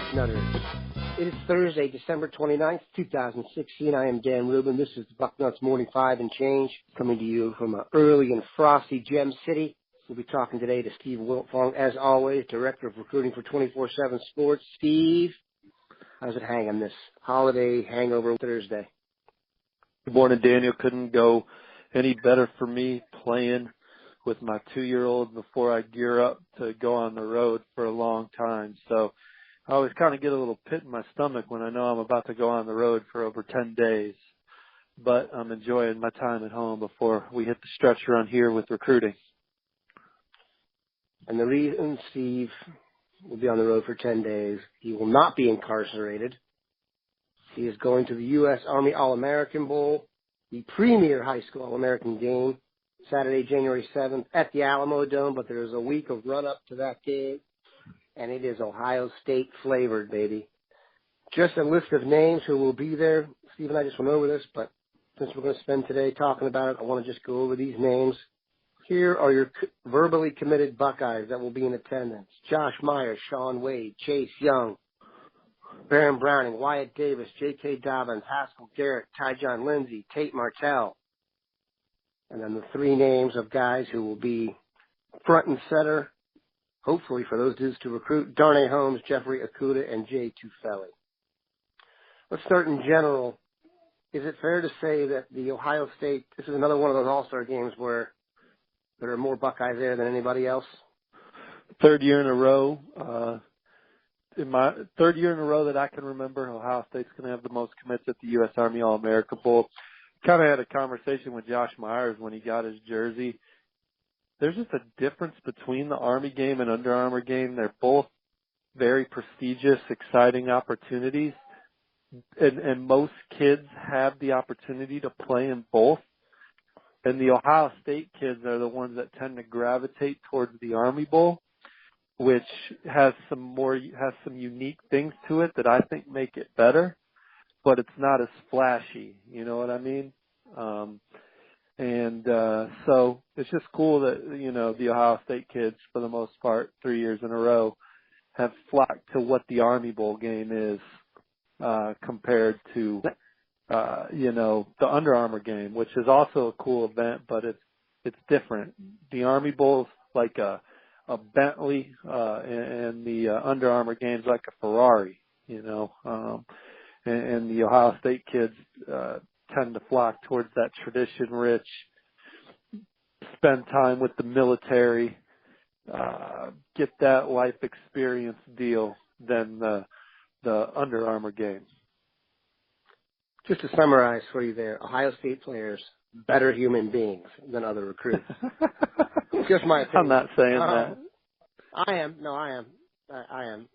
Bucknutters. It is Thursday, December 29th, 2016. I am Dan Rubin. This is the Bucknuts Morning 5 and Change, coming to you from early and frosty Gem City. We'll be talking today to Steve Wiltfong, as always, Director of Recruiting for 24/7 Sports. Steve, how's it hanging this holiday hangover Thursday? Good morning, Daniel. Couldn't go any better for me playing with my 2-year-old before I gear up to go on the road for a long time. So I always kind of get a little pit in my stomach when I know I'm about to go on the road for over 10 days. But I'm enjoying my time at home before we hit the stretch run here with recruiting. And the reason Steve will be on the road for 10 days, he will not be incarcerated. He is going to the U.S. Army AllAmerican Bowl, the premier high school All-American game, Saturday, January 7th at the AlamoDome, but there is a week of run-up to that game, and it is Ohio State flavored, baby. Just a list of names who will be there. Steve and I just went over this, but since we're going to spend today talking about it, I want to just go over these names. Here are your verbally committed Buckeyes that will be in attendance: Josh Myers, Shaun Wade, Chase Young, Baron Browning, Wyatt Davis, J.K. Dobbins, Haskell Garrett, Tyjon, Lindsey, Tate, Martell. And then the three names of guys who will be front and center, hopefully for those dudes to recruit: Darnay, Holmes, Jeffrey, Okudah, and Jay Tufeli. Let's start in general. Is it fair to say that the Ohio State, this is another one of those AllStar games where there are more Buckeyes there than anybody else? Third year in a row. In my third year in a row that I can remember, Ohio State's going to have the most commits at the U.S. Army All-American Bowl. Kind of had a conversation with Josh Myers when he got his jersey. There's just a difference between the Army game and Under Armour game. They're both very prestigious, exciting opportunities, and most kids have the opportunity to play in both. And the Ohio State kids are the ones that tend to gravitate towards the Army Bowl, which has some unique things to it that I think make it better, but it's not as flashy. You know what I mean? So it's just cool that, the Ohio State kids, for the most part, 3 years in a row, have flocked to what the Army Bowl game is, compared to, the Under Armour game, which is also a cool event, but it's different. The Army Bowl's like a Bentley, and the Under Armour game's like a Ferrari, and the Ohio State kids tend to flock towards that tradition-rich, spend time with the military, get that life experience deal than the Under Armour game. Just to summarize for you there, Ohio State players, better human beings than other recruits. Just my opinion. I'm not saying that. I am. No, I am. I am.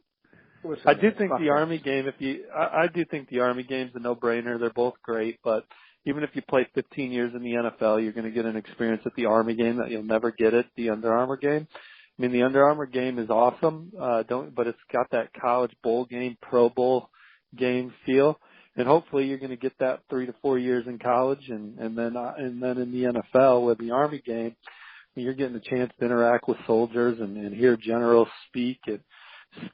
Listen, I do think the Army game, I do think the Army game's a no-brainer. They're both great, but even if you play 15 years in the NFL, you're going to get an experience at the Army game that you'll never get at the Under Armour game. I mean, the Under Armour game is awesome, but it's got that college bowl game, Pro Bowl game feel. And hopefully you're going to get that 3 to 4 years in college, and then in the NFL with the Army game, you're getting a chance to interact with soldiers and hear generals speak.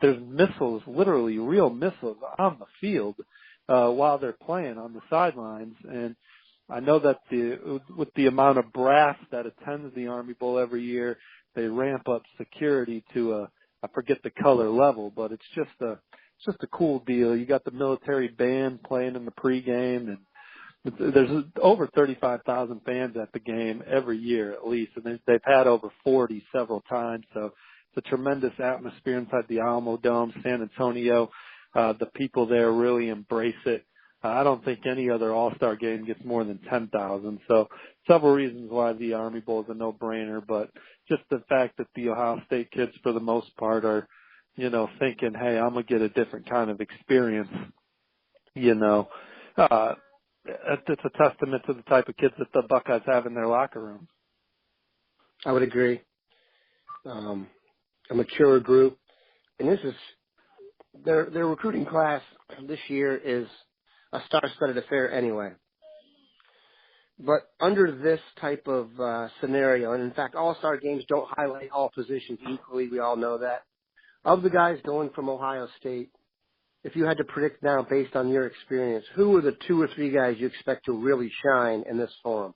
There's missiles, literally real missiles on the field while they're playing on the sidelines. And I know that with the amount of brass that attends the Army Bowl every year, they ramp up security to I forget the color level, but it's just a cool deal. You got the military band playing in the pregame, and there's over 35,000 fans at the game every year at least, and they've had over 40 several times. So it's a tremendous atmosphere inside the AlamoDome, San Antonio. The people there really embrace it. I don't think any other All-Star game gets more than 10,000. So several reasons why the Army Bowl is a no-brainer, but just the fact that the Ohio State kids, for the most part, are, thinking, hey, I'm going to get a different kind of experience, it's a testament to the type of kids that the Buckeyes have in their locker room. I would agree. A mature group. And this is, their recruiting class this year is a star-studded affair anyway. But under this type of scenario, and in fact, all-star games don't highlight all positions equally. We all know that. Of the guys going from Ohio State, if you had to predict now based on your experience, who are the 2 or 3 guys you expect to really shine in this forum?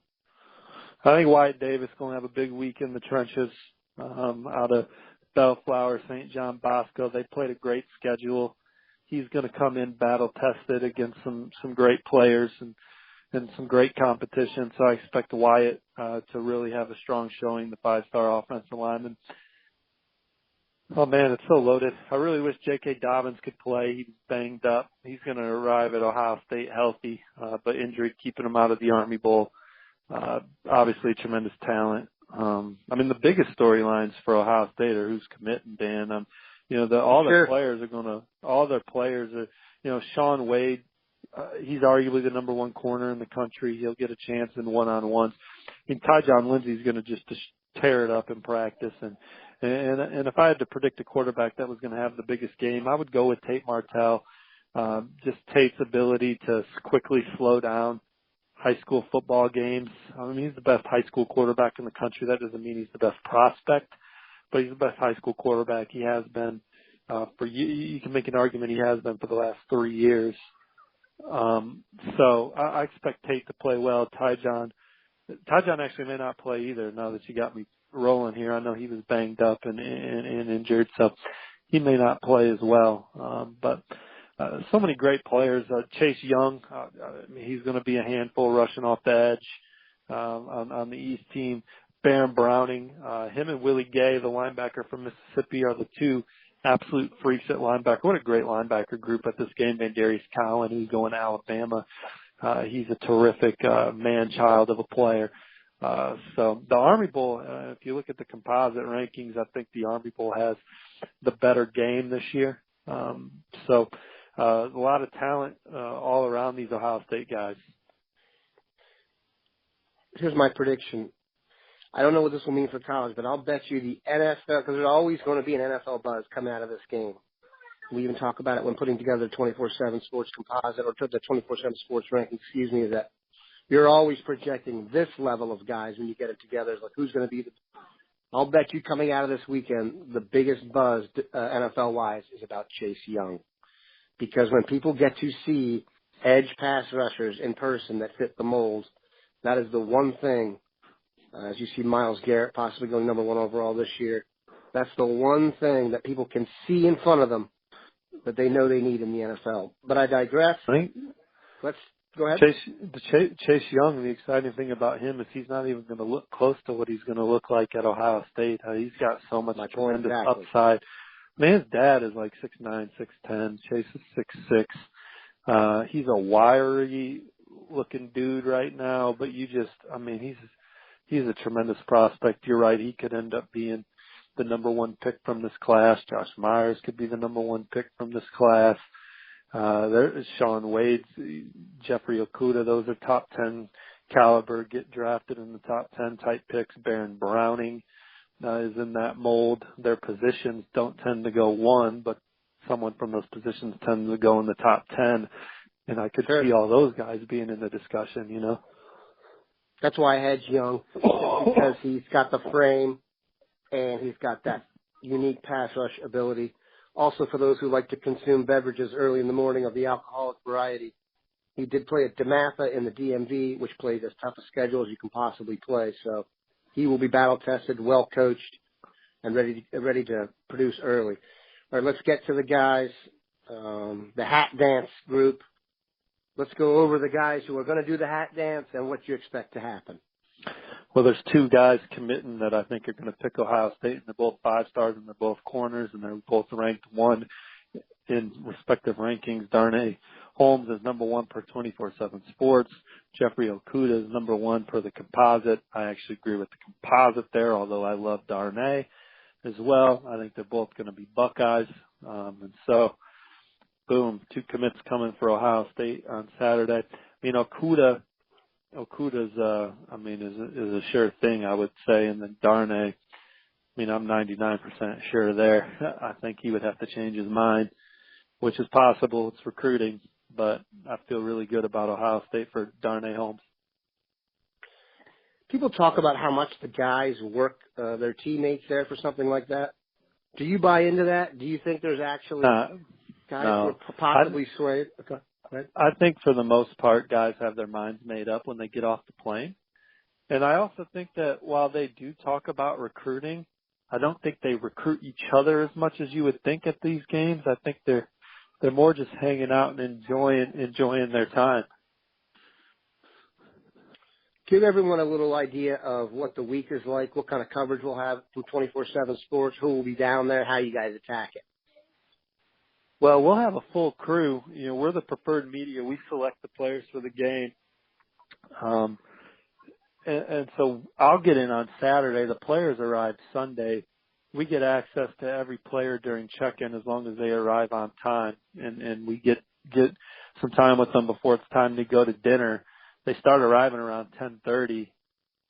I think Wyatt Davis going to have a big week in the trenches out of Bellflower, St. John Bosco. They played a great schedule. He's going to come in battle-tested against some great players and some great competition. So I expect Wyatt to really have a strong showing, the 5-star offensive lineman. Oh, man, it's so loaded. I really wish J.K. Dobbins could play. He's banged up. He's going to arrive at Ohio State healthy, but injury keeping him out of the Army Bowl. Obviously, tremendous talent. I mean, the biggest storylines for Ohio State are who's committing, Dan. All their players are, Shaun Wade, he's arguably the number 1 corner in the country. He'll get a chance in one-on-ones. I mean, Tyjon Lindsey's going to just tear it up in practice. And if I had to predict a quarterback that was going to have the biggest game, I would go with Tate Martell. Just Tate's ability to quickly slow down high school football games. I mean, he's the best high school quarterback in the country. That doesn't mean he's the best prospect, but he's the best high school quarterback. He has been you can make an argument he has been for the last 3 years. So I expect Tate to play well. Tyjon actually may not play either now that you got me rolling here. I know he was banged up and injured, so he may not play as well. But so many great players. Chase Young, he's going to be a handful rushing off the edge on the East team. Baron Browning, him and Willie Gay, the linebacker from Mississippi, are the 2 absolute freaks at linebacker. What a great linebacker group at this game. Darius Cowan, who's going to Alabama. He's a terrific man-child of a player. So the Army Bowl, if you look at the composite rankings, I think the Army Bowl has the better game this year. So a lot of talent all around these Ohio State guys. Here's my prediction. I don't know what this will mean for college, but I'll bet you the NFL, because there's always going to be an NFL buzz coming out of this game. We even talk about it when putting together the 24/7 Sports Composite, or the 24/7 Sports Ranking, is that you're always projecting this level of guys when you get it together. It's like, who's going to be I'll bet you coming out of this weekend, the biggest buzz NFL-wise is about Chase Young. Because when people get to see edge pass rushers in person that fit the mold, that is the one thing, as you see Myles Garrett possibly going number 1 overall this year, that's the one thing that people can see in front of them that they know they need in the NFL. But I digress. Let's go ahead. Chase Young, the exciting thing about him is he's not even going to look close to what he's going to look like at Ohio State. He's got so much tremendous upside. His dad is like 6'9", 6'10". Chase is 6'6". He's a wiry looking dude right now, but he's a tremendous prospect. You're right. He could end up being the number 1 pick from this class. Josh Myers could be the number 1 pick from this class. There is Shaun Wade, Jeffrey Okudah. Those are top 10 caliber, get drafted in the top 10 type picks. Baron Browning is in that mold. Their positions don't tend to go 1, but someone from those positions tends to go in the top 10. And I could see all those guys being in the discussion, That's why I had Young, because he's got the frame and he's got that unique pass rush ability. Also, for those who like to consume beverages early in the morning of the alcoholic variety, he did play at DeMatha in the DMV, which plays as tough a schedule as you can possibly play. So he will be battle-tested, well-coached, and ready to produce early. All right, let's get to the guys, the hat dance group. Let's go over the guys who are going to do the hat dance and what you expect to happen. Well, there's 2 guys committing that I think are going to pick Ohio State, and they're both 5-stars, and they're both corners, and they're both ranked 1 in respective rankings. Darnay Holmes is number 1 per 24/7 Sports. Jeffrey Okudah is number 1 per the composite. I actually agree with the composite there, although I love Darnay as well. I think they're both going to be Buckeyes. And so, boom, 2 commits coming for Ohio State on Saturday. Okudah's, is a sure thing, I would say. And then Darnay, I'm 99% sure there. I think he would have to change his mind, which is possible. It's recruiting, but I feel really good about Ohio State for Darnay Holmes. People talk about how much the guys work their teammates there for something like that. Do you buy into that? Do you think there's actually Guys No. were possibly swayed. Okay. Go ahead. I think for the most part, guys have their minds made up when they get off the plane. And I also think that while they do talk about recruiting, I don't think they recruit each other as much as you would think at these games. I think they're more just hanging out and enjoying their time. Give everyone a little idea of what the week is like, what kind of coverage we'll have from 24/7 Sports, who will be down there, how you guys attack it. Well, we'll have a full crew. You know, we're the preferred media. We select the players for the game. And so I'll get in on Saturday. The players arrive Sunday. We get access to every player during check-in as long as they arrive on time. And we get some time with them before it's time to go to dinner. They start arriving around 10:30,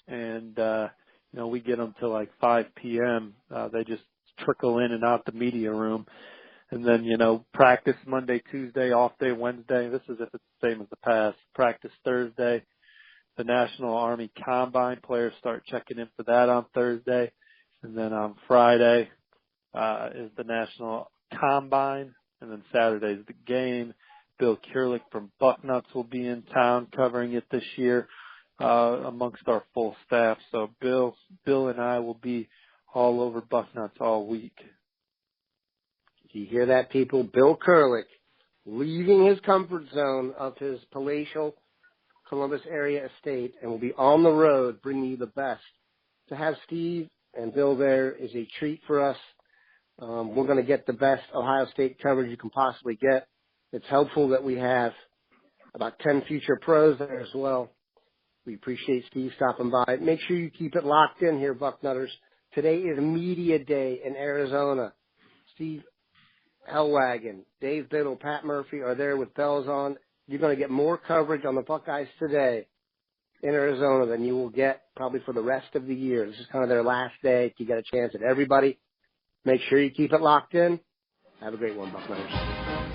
and we get them till like 5 p.m. They just trickle in and out the media room, and then practice Monday, Tuesday, off day Wednesday. This is if it's the same as the past. Practice Thursday. The National Army Combine players start checking in for that on Thursday, and then on Friday is the National Combine, and then Saturday is the game. Bill Kurelic from Bucknuts will be in town covering it this year amongst our full staff. So Bill and I will be all over Bucknuts all week. Do you hear that, people? Bill Kurelic leaving his comfort zone of his palatial Columbus area estate and will be on the road bringing you the best. To have Steve and Bill there is a treat for us. We're going to get the best Ohio State coverage you can possibly get. It's helpful that we have about 10 future pros there as well. We appreciate Steve stopping by. Make sure you keep it locked in here, Bucknutters. Today is Media Day in Arizona. Steve Hellwagon, Dave Biddle, Pat Murphy are there with bells on. You're going to get more coverage on the Buckeyes today in Arizona than you will get probably for the rest of the year. This is kind of their last day. You got a chance at everybody. Make sure you keep it locked in. Have a great one, Bucknutters.